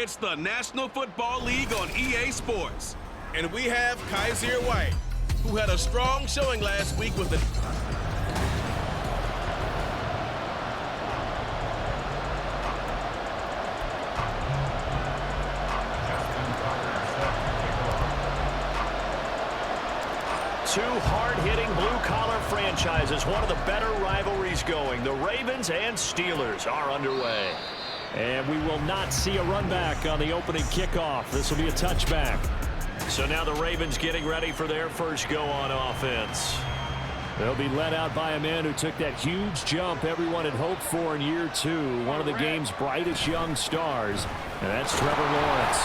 It's the National Football League on EA Sports. And we have Kaiser White, who had a strong showing last week with the... Two hard-hitting blue-collar franchises, one of the better rivalries going. The Ravens and Steelers are underway. And we will not see a run back on the opening kickoff. This will be a touchback. So now the Ravens getting ready for their first go on offense. They'll be led out by a man who took that huge jump everyone had hoped for in year two. One of the game's brightest young stars, and that's Trevor Lawrence.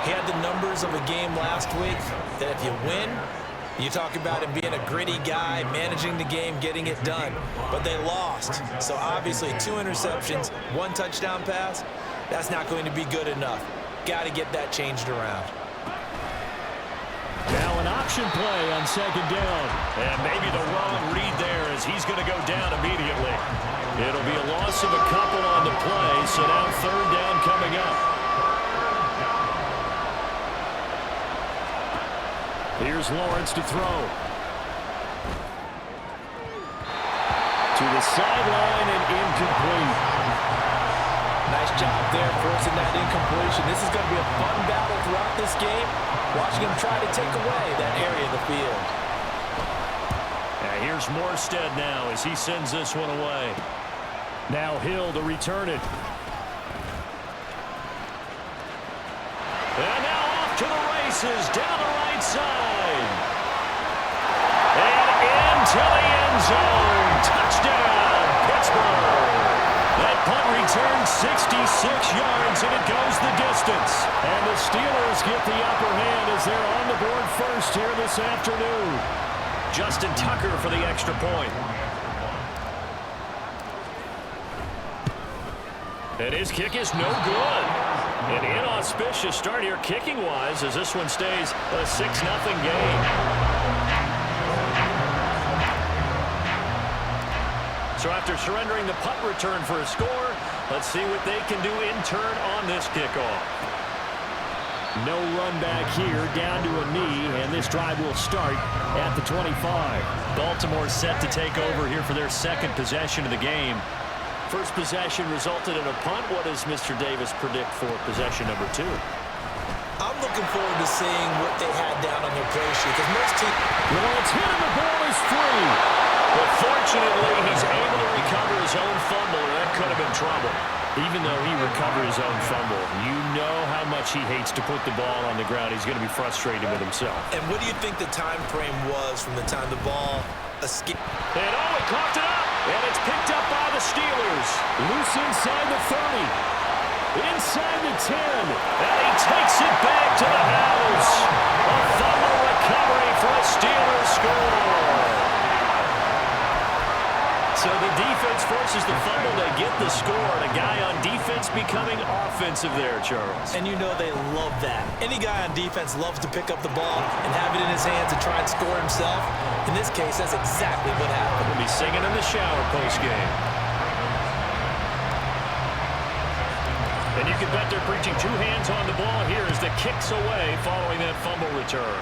He had the numbers of a game last week that if you win, you talk about him being a gritty guy, managing the game, getting it done. But they lost. So obviously 2 interceptions, 1 touchdown pass, that's not going to be good enough. Got to get that changed around. Now an option play on second down. And maybe the wrong read there as he's going to go down immediately. It'll be a loss of a couple on the play, so now third down coming up. Here's Lawrence to throw. To the sideline and incomplete. Nice job there forcing that incompletion. This is going to be a fun battle throughout this game. Watching him try to take away that area of the field. Here's Morstead now as he sends this one away. Now Hill to return it. And now off to the races down the right side. And into the end zone. Touchdown, Pittsburgh. That punt returns 66 yards, and it goes the distance. And the Steelers get the upper hand as they're on the board first here this afternoon. Justin Tucker for the extra point. And his kick is no good. An inauspicious start here kicking-wise as this one stays a 6-0 game. So after surrendering the punt return for a score, let's see what they can do in turn on this kickoff. No run back here, down to a knee, and this drive will start at the 25. Baltimore set to take over here for their second possession of the game. First possession resulted in a punt. What does Mr. Davis predict for possession number 2? I'm looking forward to seeing what they had down on their play sheet because most teams... Lawrence hit him, the ball is free. But fortunately, he's able to recover his own fumble, and that could have been trouble. Even though he recovered his own fumble, you know how much he hates to put the ball on the ground. He's going to be frustrated with himself. And what do you think the time frame was from the time the ball escaped? And oh, he coughed it up, and it's picked up by the Steelers. Loose inside the 30. Inside the 10. And he takes it back to the house. A fumble recovery for a Steelers score. So the defense forces the fumble. They get the score. And a guy on defense becoming offensive there, Charles. And you know they love that. Any guy on defense loves to pick up the ball and have it in his hands and try and score himself. In this case, that's exactly what happened. We'll be singing in the shower post-game. And you can bet they're preaching 2 hands on the ball here as the kick's away following that fumble return.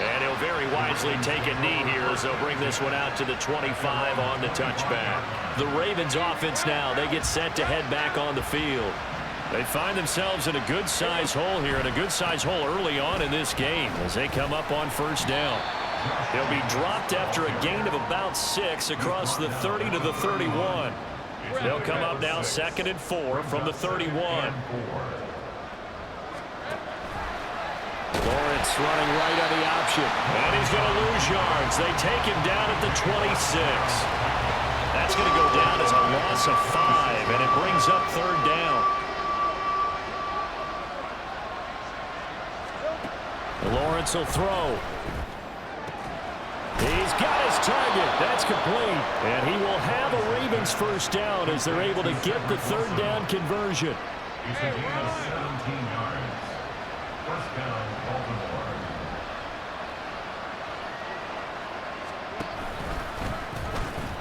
And he'll very wisely take a knee here as they'll bring this one out to the 25 on the touchback. The Ravens offense now, they get set to head back on the field. They find themselves in a good-size hole here, and a good-size hole early on in this game as they come up on first down. They'll be dropped after a gain of about 6 across the 30 to the 31. They'll come up now 2nd and 4 from the 31. Lawrence running right on the option. And he's going to lose yards. They take him down at the 26. That's going to go down as a loss of 5, and it brings up third down. Lawrence will throw. He's got his target. That's complete. And he will have a Ravens first down as they're able to get the third down conversion. He's going to gain 17 yards. First down, Baltimore.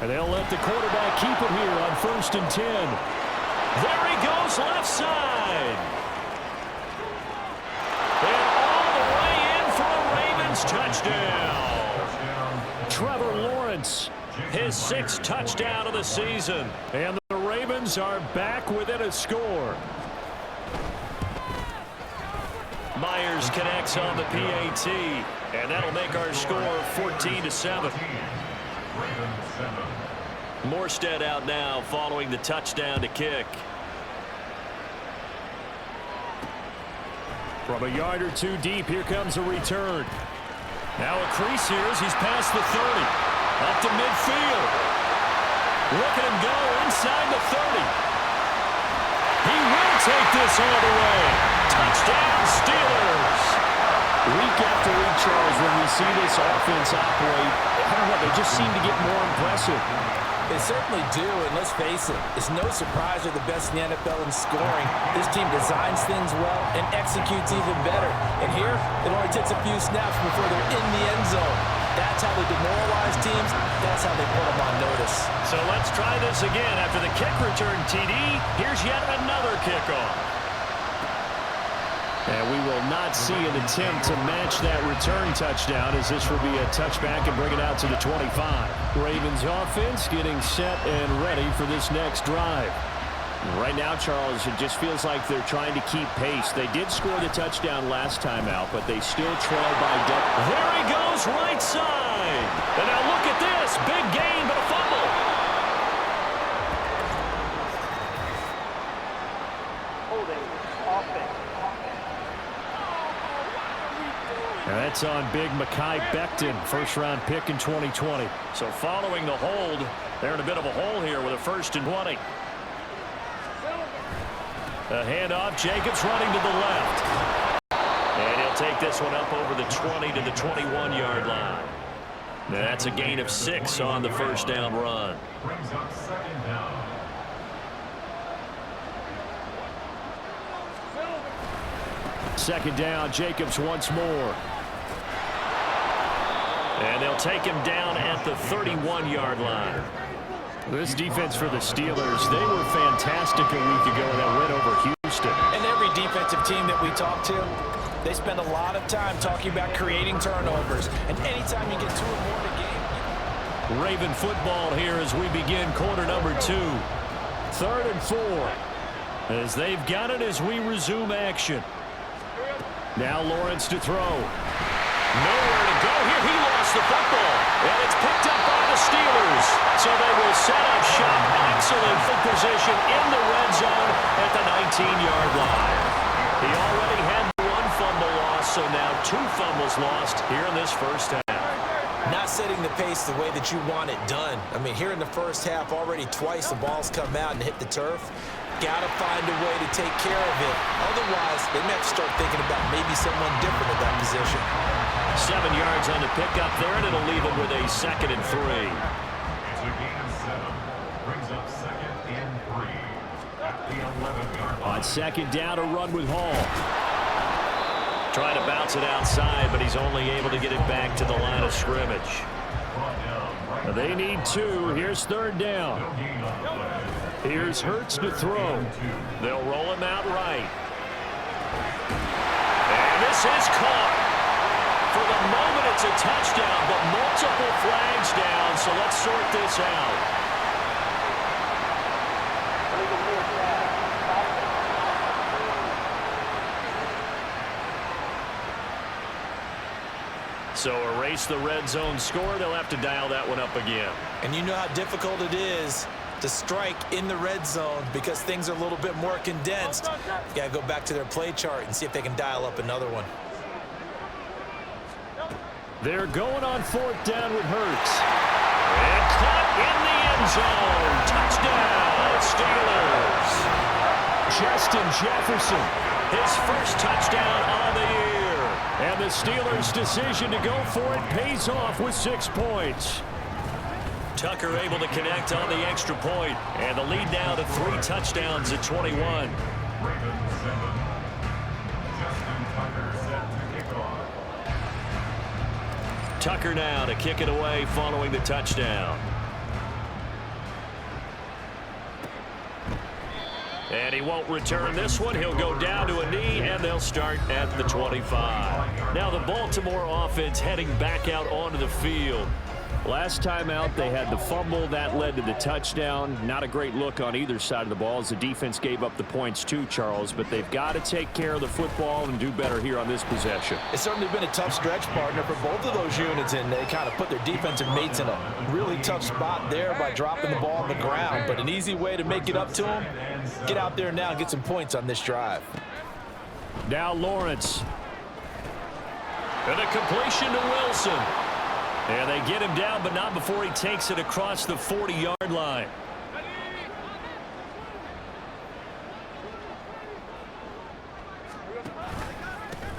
And they'll let the quarterback keep it here on 1st and 10. There he goes left side. And all the way in for a Ravens touchdown. Trevor Lawrence, his 6th touchdown of the season. And the Ravens are back within a score. Myers connects on the PAT, and that'll make our score 14-7. Morstead out now following the touchdown to kick. From a yard or two deep, here comes a return. Now a crease here as he's past the 30. Up to midfield. Look at him go inside the 30. He will take this all the way. Touchdown, Steelers. Week after week, Charles, when we see this offense operate, I don't know, they just seem to get more impressive. They certainly do, and let's face it, it's no surprise they're the best in the NFL in scoring. This team designs things well and executes even better. And here, it only takes a few snaps before they're in the end zone. That's how they demoralize teams. That's how they put them on notice. So let's try this again. After the kick return, TD, here's yet another kickoff. And we will not see an attempt to match that return touchdown, as this will be a touchback and bring it out to the 25. Ravens offense getting set and ready for this next drive. Right now, Charles, it just feels like they're trying to keep pace. They did score the touchdown last time out, but they still trail by double. There he goes right side. And now look at this. Big gain, but a fumble. And that's on big Mekhi Becton, first-round pick in 2020. So following the hold, they're in a bit of a hole here with a 1st and 20. A handoff, Jacobs running to the left. And he'll take this one up over the 20 to the 21-yard line. That's a gain of 6 on the first down run. Brings up 2nd down. Second down, Jacobs once more. And they'll take him down at the 31-yard line. This defense for the Steelers, they were fantastic a week ago in that win over Houston. And every defensive team that we talk to, they spend a lot of time talking about creating turnovers. And anytime you get 2 or more in a game, Raven football here as we begin quarter number 2. 3rd and 4. As they've got it as we resume action. Now Lawrence to throw. Nowhere to go here. He lost the football. And it's picked up by the Steelers. So they will set up shop. Excellent foot position in the red zone at the 19-yard line. He already had 1 fumble loss, so now 2 fumbles lost here in this first half. not setting the pace the way that you want it done. I mean, here in the first half, already twice the ball's come out and hit the turf. Got to find a way to take care of it. Otherwise, they may have to start thinking about maybe someone different at that position. 7 yards on the pickup there, and it'll leave them with a 2nd and 3. It's a gain of 7. Brings up 2nd and 3 at the 11-yard line. On 2nd down, a run with Hall. Trying to bounce it outside, but he's only able to get it back to the line of scrimmage. They need 2. Here's 3rd down. Here's Hurts to throw. They'll roll him out right. And this is caught. For the moment, it's a touchdown, but multiple flags down, so let's sort this out. So erase the red zone score. They'll have to dial that one up again. And you know how difficult it is to strike in the red zone because things are a little bit more condensed. You got to go back to their play chart and see if they can dial up another one. They're going on 4th down with Hurts. And caught in the end zone. Touchdown, Steelers. Justin Jefferson. His first touchdown on the year. And the Steelers' decision to go for it pays off with 6 points. Tucker able to connect on the extra point. And the lead now to 3 touchdowns at 21. Ravens 7. Justin Tucker set to kick off. Tucker now to kick it away following the touchdown. And he won't return this one. He'll go down to a knee, and they'll start at the 25. Now the Baltimore offense heading back out onto the field. Last time out, they had the fumble. That led to the touchdown. Not a great look on either side of the ball as the defense gave up the points too, Charles. But they've got to take care of the football and do better here on this possession. It's certainly been a tough stretch, partner, for both of those units, and they kind of put their defensive mates in a really tough spot there by dropping the ball on the ground. But an easy way to make it up to them, get out there now and get some points on this drive. Now Lawrence. And a completion to Wilson. And they get him down, but not before he takes it across the 40-yard line.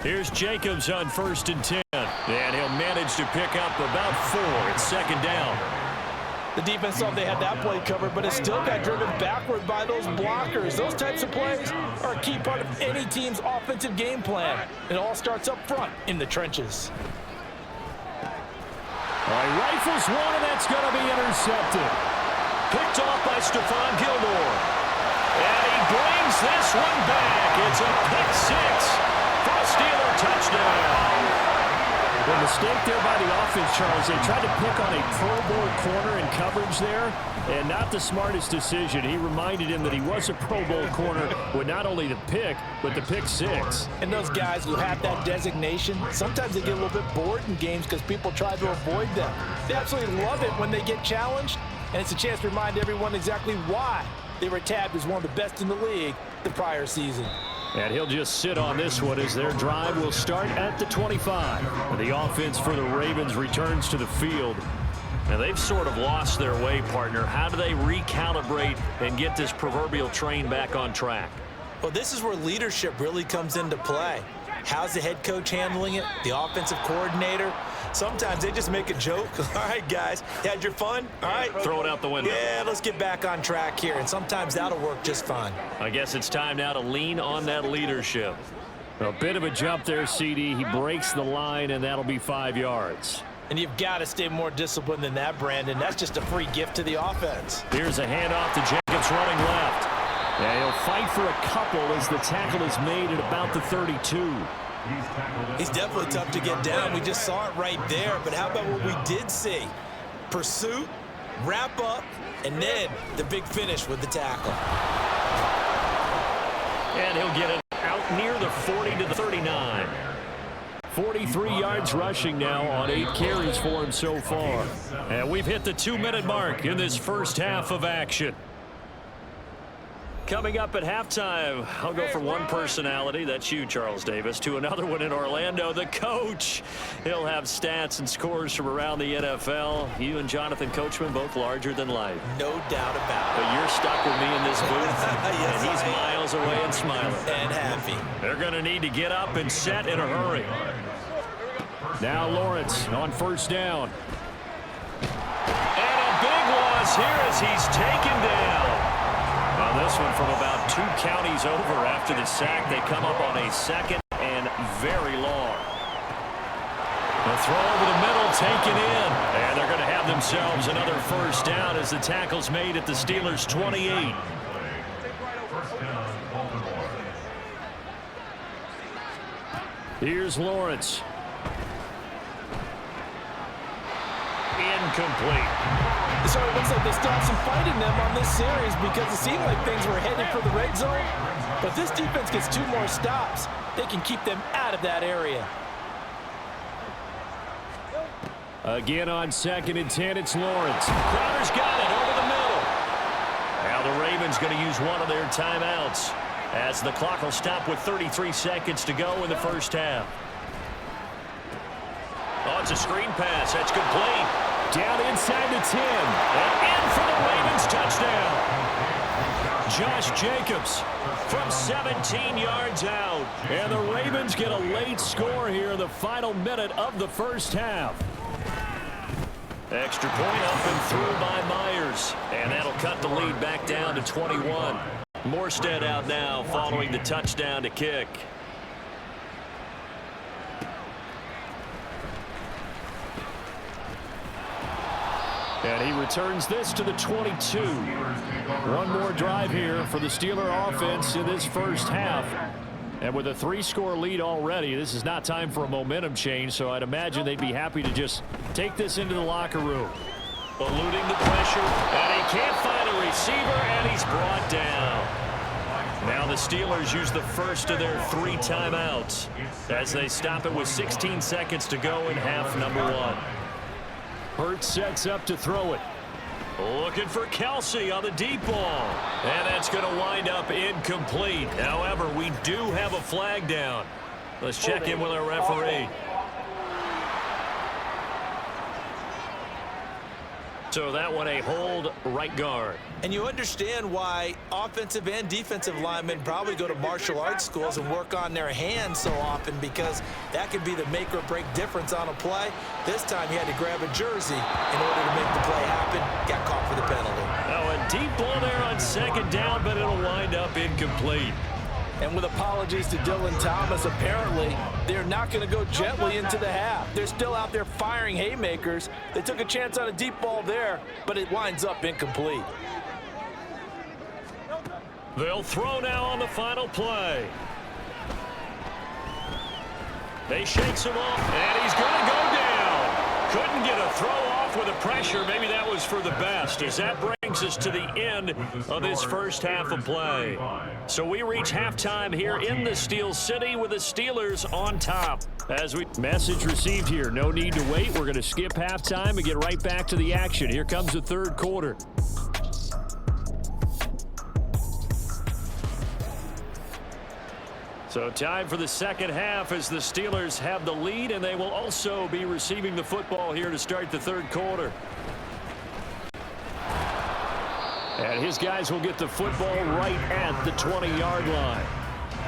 Here's Jacobs on 1st and 10. And he'll manage to pick up about 4. It's 2nd down. The defense thought they had that play covered, but it still got driven backward by those blockers. Those types of plays are a key part of any team's offensive game plan. It all starts up front in the trenches. He rifles one, and that's going to be intercepted. Picked off by Stephon Gilmore. And he brings this one back. It's a pick 6 for a Steeler touchdown. The mistake there by the offense, Charles, they tried to pick on a Pro Bowl corner in coverage there, and not the smartest decision. He reminded him that he was a Pro Bowl corner with not only the pick, but the pick 6. And those guys who have that designation, sometimes they get a little bit bored in games because people try to avoid them. They absolutely love it when they get challenged, and it's a chance to remind everyone exactly why they were tabbed as one of the best in the league the prior season. And he'll just sit on this one as their drive will start at the 25. And the offense for the Ravens returns to the field. And they've sort of lost their way, partner. How do they recalibrate and get this proverbial train back on track? Well, this is where leadership really comes into play. How's the head coach handling it? The offensive coordinator? Sometimes they just make a joke. All right, guys, you had your fun? All right. Throw it out the window. Yeah, let's get back on track here. And sometimes that'll work just fine. I guess it's time now to lean on that leadership. A bit of a jump there, CD. He breaks the line, and that'll be 5 yards. And you've got to stay more disciplined than that, Brandon. That's just a free gift to the offense. Here's a handoff to Jacobs running left. Yeah, he'll fight for a couple as the tackle is made at about the 32. He's definitely tough to get down. We just saw it right there. But how about what we did see? Pursuit, wrap up, and then the big finish with the tackle. And he'll get it out near the 40 to the 39. 43 yards rushing now on 8 carries for him so far. And we've hit the 2-minute mark in this first half of action. Coming up at halftime, I'll go from one personality, that's you, Charles Davis, to another one in Orlando, the coach. He'll have stats and scores from around the NFL. You and Jonathan Coachman, both larger than life. No doubt about it. But you're stuck with me in this booth, Yes, and he's miles away and smiling. And happy. They're going to need to get up and set in a hurry. Now Lawrence on 1st down. And a big loss here as he's taken down. Now this one from about 2 counties over after the sack. They come up on a 2nd and very long. The throw over the middle taken in. And they're going to have themselves another 1st down as the tackle's made at the Steelers' 28. Here's Lawrence. Incomplete. So it looks like they still have some fight in them on this series because it seemed like things were headed for the red zone. But if this defense gets 2 more stops, they can keep them out of that area. Again on 2nd and 10, it's Lawrence. Crowder's got it over the middle. Now the Ravens going to use one of their timeouts as the clock will stop with 33 seconds to go in the first half. Oh, it's a screen pass. That's complete. Down inside the 10. And in for the Ravens touchdown. Josh Jacobs from 17 yards out. And the Ravens get a late score here in the final minute of the first half. Extra point up and through by Myers. And that'll cut the lead back down to 21. Morstead out now following the touchdown to kick. And he returns this to the 22. One more drive here for the Steeler offense in this first half. And with a 3-score lead already, this is not time for a momentum change, so I'd imagine they'd be happy to just take this into the locker room. Eluding the pressure, and he can't find a receiver, and he's brought down. Now the Steelers use the first of their 3 timeouts as they stop it with 16 seconds to go in half number 1. Hurts sets up to throw it. Looking for Kelsey on the deep ball. And that's going to wind up incomplete. However, we do have a flag down. Let's check in with our referee. So that one a hold, right guard. And you understand why offensive and defensive linemen probably go to martial arts schools and work on their hands so often, because that could be the make or break difference on a play. This time he had to grab a jersey in order to make the play happen. Got caught for the penalty. Oh, a deep ball there on second down, but it'll wind up incomplete. And with apologies to Dylan Thomas, apparently they're not going to go gently into the half. They're still out there firing haymakers. They took a chance on a deep ball there, but it winds up incomplete. They'll throw now on the final play. They shakes him off, and he's going to go down. Couldn't get a throw off with the pressure. Maybe that was for the best, as that brings us to the end of this first half of play. So we reach halftime here in the Steel City with the Steelers on top. Message received here. No need to wait. We're going to skip halftime and get right back to the action. Here comes the third quarter. So time for the second half as the Steelers have the lead, and they will also be receiving the football here to start the third quarter. And his guys will get the football right at the 20-yard line.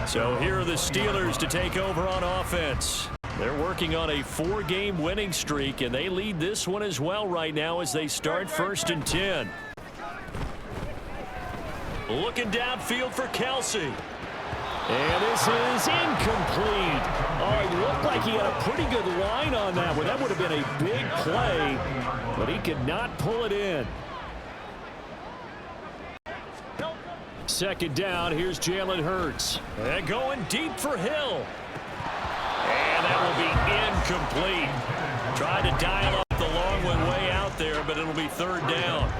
So here are the Steelers to take over on offense. They're working on a 4-game winning streak, and they lead this one as well right now as they start 1st and 10. Looking downfield for Kelsey. And this is incomplete. Oh, it looked like he had a pretty good line on that one. That would have been a big play, but he could not pull it in. Second down, here's Jalen Hurts. And going deep for Hill. And that will be incomplete. Tried to dial up the long one way out there, but it'll be 3rd down.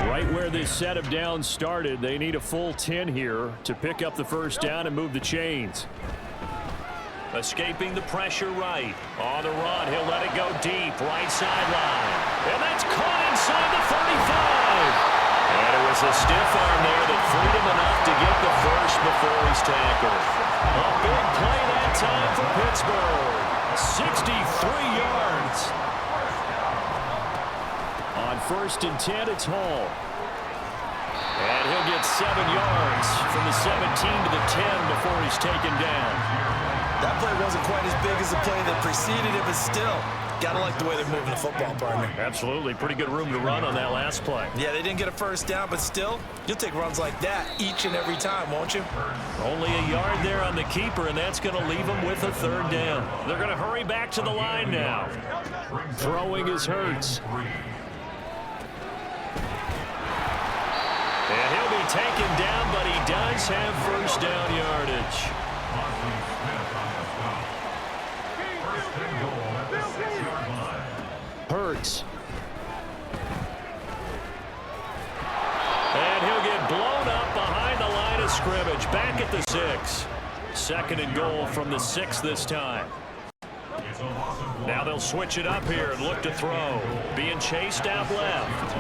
Right where this set of downs started, they need a full 10 here to pick up the first down and move the chains. Escaping the pressure right. On the run, he'll let it go deep, right sideline. And that's caught inside the 35. And it was a stiff arm there that freed him enough to get the first before he's tackled. A big play that time for Pittsburgh. 63 yards. On 1st and 10, it's Hall. And he'll get 7 yards from the 17 to the 10 before he's taken down. That play wasn't quite as big as the play that preceded it, but still, got to like the way they're moving the football, partner. Absolutely. Pretty good room to run on that last play. Yeah, they didn't get a first down, but still, you'll take runs like that each and every time, won't you? Only a yard there on the keeper, and that's going to leave them with a 3rd down. They're going to hurry back to the line now. Throwing is Hurts. And he'll be taken down, but he does have first down yardage. Hurts. And he'll get blown up behind the line of scrimmage. Back at the 6. 2nd and goal from the 6 this time. Now they'll switch it up here and look to throw. Being chased out left.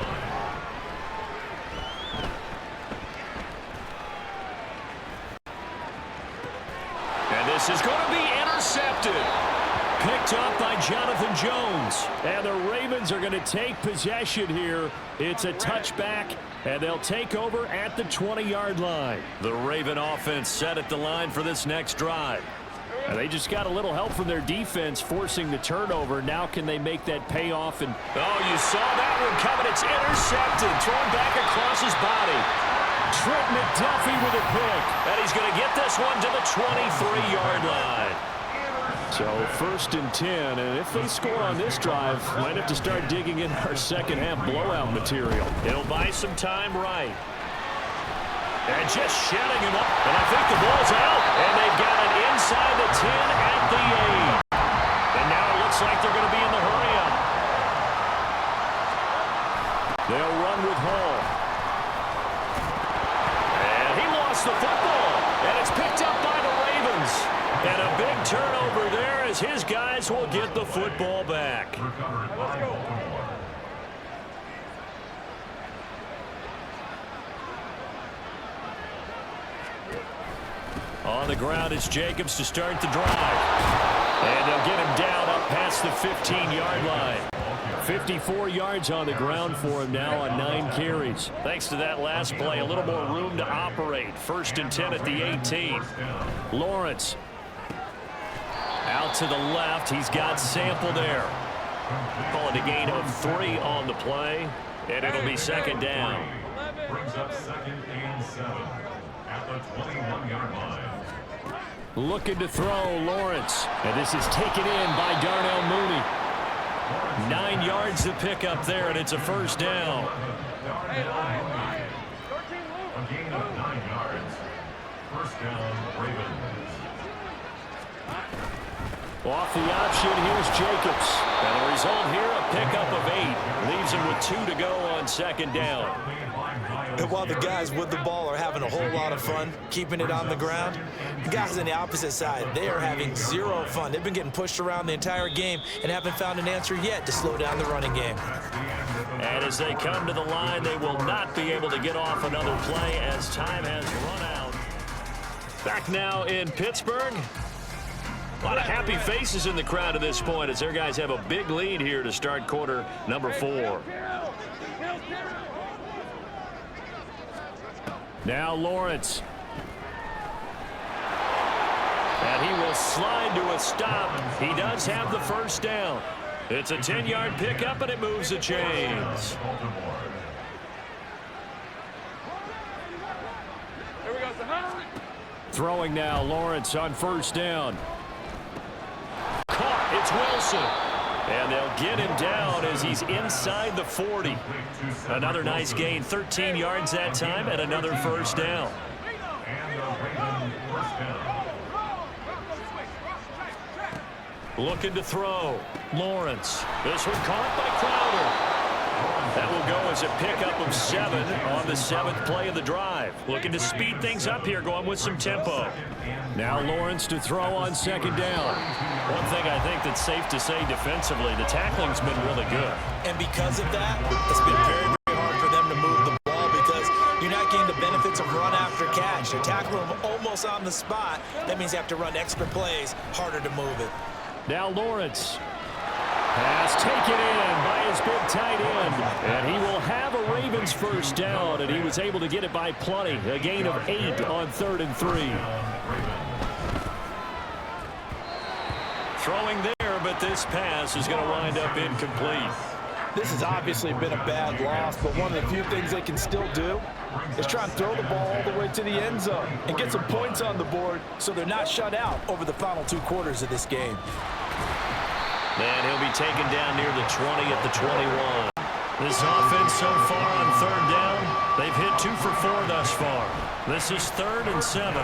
And this is going to be intercepted. Picked up by Jonathan Jones. And the Ravens are going to take possession here. It's a touchback, and they'll take over at the 20-yard line. The Raven offense set at the line for this next drive. And they just got a little help from their defense forcing the turnover. Now can they make that pay off? And oh, you saw that one coming. It's intercepted. Thrown back across his body. Trent McDuffie with a pick. And he's going to get this one to the 23-yard line. So 1st and 10, and if they score on this drive, might have to start digging in our second half blowout material. He'll buy some time right. And just shutting him up. And I think the ball's out. And they've got it inside the 10 at the 8. And now it looks like they're going to be in the hurry-up. They'll run with Hall. And he lost the football. And it's picked up by the Ravens. And a big turnover there as his guys will get the football back. On the ground, it's Jacobs to start the drive. And they'll get him down up past the 15-yard line. 54 yards on the ground for him now on 9 carries. Thanks to that last play, a little more room to operate. 1st and 10 at the 18. Lawrence. Out to the left. He's got Sample there. Calling a gain of 3 on the play. And it'll be 2nd down. Brings up 2nd and 7 at the 21-yard line. Looking to throw, Lawrence. And this is taken in by Darnell Mooney. 9 yards to pick up there, and it's a 1st down. A gain of 9 yards. 1st down, Ravens. Off the option, here's Jacobs. And the result here, a pickup of 8. Leaves him with 2 to go on 2nd down. And while the guys with the ball are having a whole lot of fun keeping it on the ground, the guys on the opposite side, they are having 0 fun. They've been getting pushed around the entire game and haven't found an answer yet to slow down the running game. And as they come to the line, they will not be able to get off another play as time has run out. Back now in Pittsburgh. A lot of happy faces in the crowd at this point as their guys have a big lead here to start quarter number 4. Now Lawrence. And he will slide to a stop. He does have the 1st down. It's a 10-yard pickup, and it moves the chains. Throwing now, Lawrence on 1st down. Caught. It's Wilson. And they'll get him down as he's inside the 40. Another nice gain, 13 yards that time, and another 1st down. Looking to throw. Lawrence. This one caught by Crowder. That will go as a pickup of 7 on the 7th play of the drive. Looking to speed things up here, going with some tempo. Now Lawrence to throw on 2nd down. One thing I think that's safe to say defensively, the tackling's been really good. And because of that, it's been very, very hard for them to move the ball because you're not getting the benefits of run after catch. You're tackling them almost on the spot. That means you have to run extra plays, harder to move it. Now Lawrence. Pass taken in by his big tight end. And he will have a Ravens 1st down, and he was able to get it by plenty. A gain of 8 on 3rd and 3. Throwing there, but this pass is going to wind up incomplete. This has obviously been a bad loss, but one of the few things they can still do is try and throw the ball all the way to the end zone and get some points on the board so they're not shut out over the final 2 quarters of this game. And he'll be taken down near the 20 at the 21. This offense so far on 3rd down, they've hit 2 for 4 thus far. This is 3rd and 7.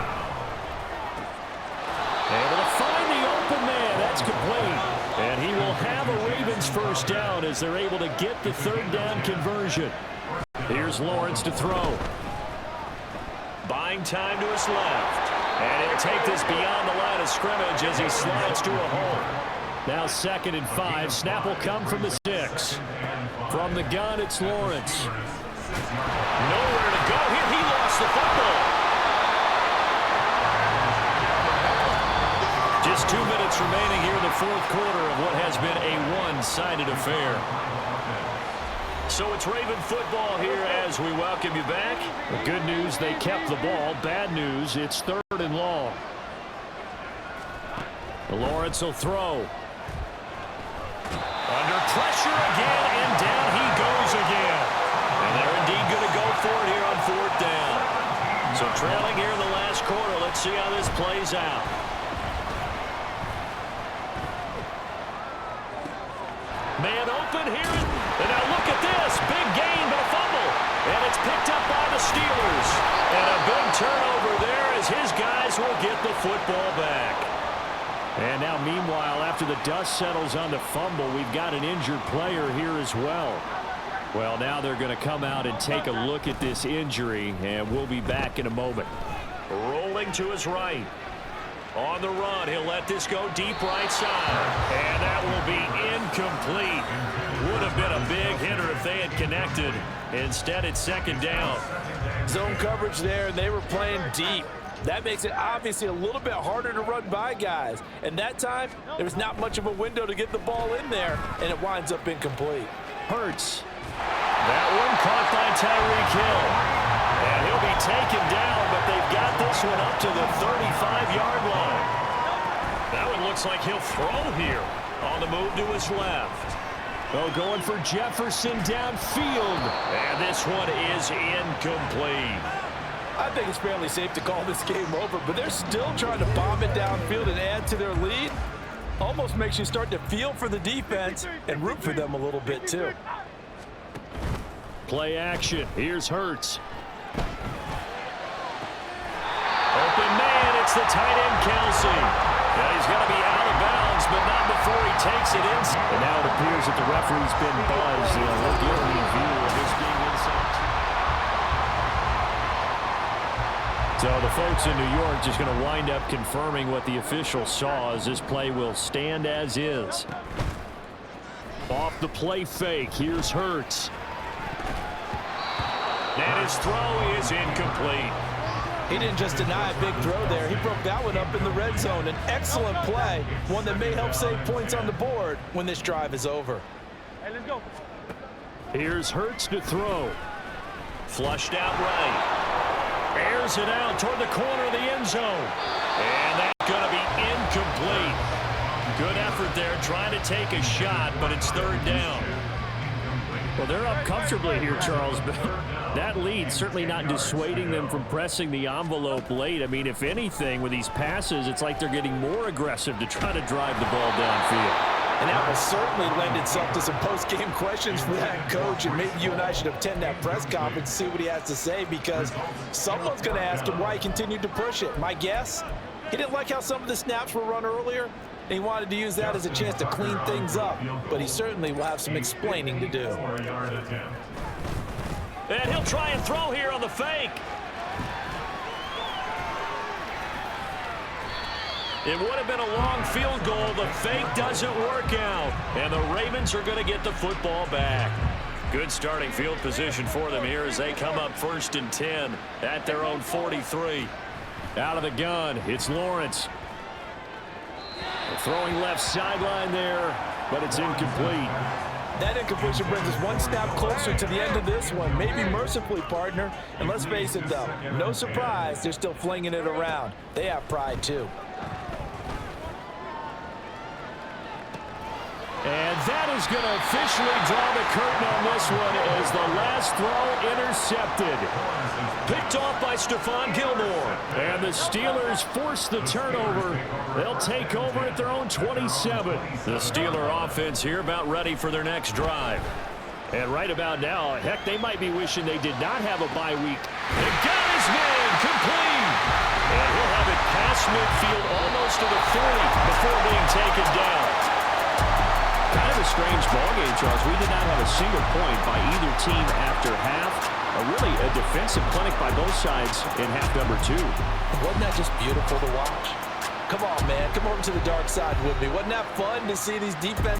Able to find the open man. That's complete. And he will have a Ravens 1st down as they're able to get the 3rd down conversion. Here's Lawrence to throw. Buying time to his left. And he'll take this beyond the line of scrimmage as he slides to a hole. Now 2nd and 5. Snap will come from the 6. From the gun, it's Lawrence. Nowhere to go here. He lost the football. Just 2 minutes remaining here in the 4th quarter of what has been a one-sided affair. So it's Raven football here as we welcome you back. The good news, they kept the ball. Bad news, it's 3rd and long. Lawrence will throw. Under pressure again, and down he goes again. And they're indeed going to go for it here on 4th down. So trailing here in the last quarter, let's see how this plays out. Man open here. And now look at this. Big gain, but a fumble. And it's picked up by the Steelers. And a big turnover there as his guys will get the football back. And now, meanwhile, after the dust settles on the fumble, we've got an injured player here as well. Well, now they're going to come out and take a look at this injury, and we'll be back in a moment. Rolling to his right. On the run, he'll let this go deep right side. And that will be incomplete. Would have been a big hitter if they had connected. Instead, it's second down. Zone coverage there, and they were playing deep. That makes it obviously a little bit harder to run by guys. And that time, there's not much of a window to get the ball in there, and it winds up incomplete. Hurts. That one caught by Tyreek Hill. And he'll be taken down, but they've got this one up to the 35-yard line. That one looks like he'll throw here on the move to his left. Oh, going for Jefferson downfield. And this one is incomplete. I think it's fairly safe to call this game over, but they're still trying to bomb it downfield and add to their lead. Almost makes you start to feel for the defense and root for them a little bit too. Play action. Here's Hurts. Open man. It's the tight end, Kelsey. Now he's going to be out of bounds, but not before he takes it in. And now it appears that the referee's been buzzed. We'll give him a view of this being inside. So the folks in New York just going to wind up confirming what the official saw, as this play will stand as is. Off the play fake, here's Hurts. And his throw is incomplete. He didn't just deny a big throw there. He broke that one up in the red zone. An excellent play, one that may help save points on the board when this drive is over. Hey, let's go. Here's Hurts to throw. Flushed out right. Airs it out toward the corner of the end zone. And that's going to be incomplete. Good effort there trying to take a shot, but it's third down. Well, they're up comfortably here, Charles, but that lead certainly not dissuading them from pressing the envelope late. I mean, if anything, with these passes, it's like they're getting more aggressive to try to drive the ball downfield. And that will certainly lend itself to some post-game questions for that coach, and maybe you and I should attend that press conference and see what he has to say, because someone's going to ask him why he continued to push it. My guess, he didn't like how some of the snaps were run earlier, and he wanted to use that as a chance to clean things up, but he certainly will have some explaining to do. And he'll try and throw here on the fake. It would have been a long field goal. The fake doesn't work out. And the Ravens are going to get the football back. Good starting field position for them here as they come up 1st and 10 at their own 43. Out of the gun, it's Lawrence. Throwing left sideline there, but it's incomplete. That incompletion brings us one snap closer to the end of this one. Maybe mercifully, partner. And let's face it, though, no surprise, they're still flinging it around. They have pride, too. And that is going to officially draw the curtain on this one as the last throw intercepted. Picked off by Stephon Gilmore. And the Steelers force the turnover. They'll take over at their own 27. The Steeler offense here about ready for their next drive. And right about now, heck, they might be wishing they did not have a bye week. They got his man complete. And he'll have it past midfield almost to the 30 before being taken down. Kind of a strange ballgame, Charles. We did not have a single point by either team after half. Really a defensive clinic by both sides in half number 2. Wasn't that just beautiful to watch? Come on, man. Come over to the dark side with me. Wasn't that fun to see these defense?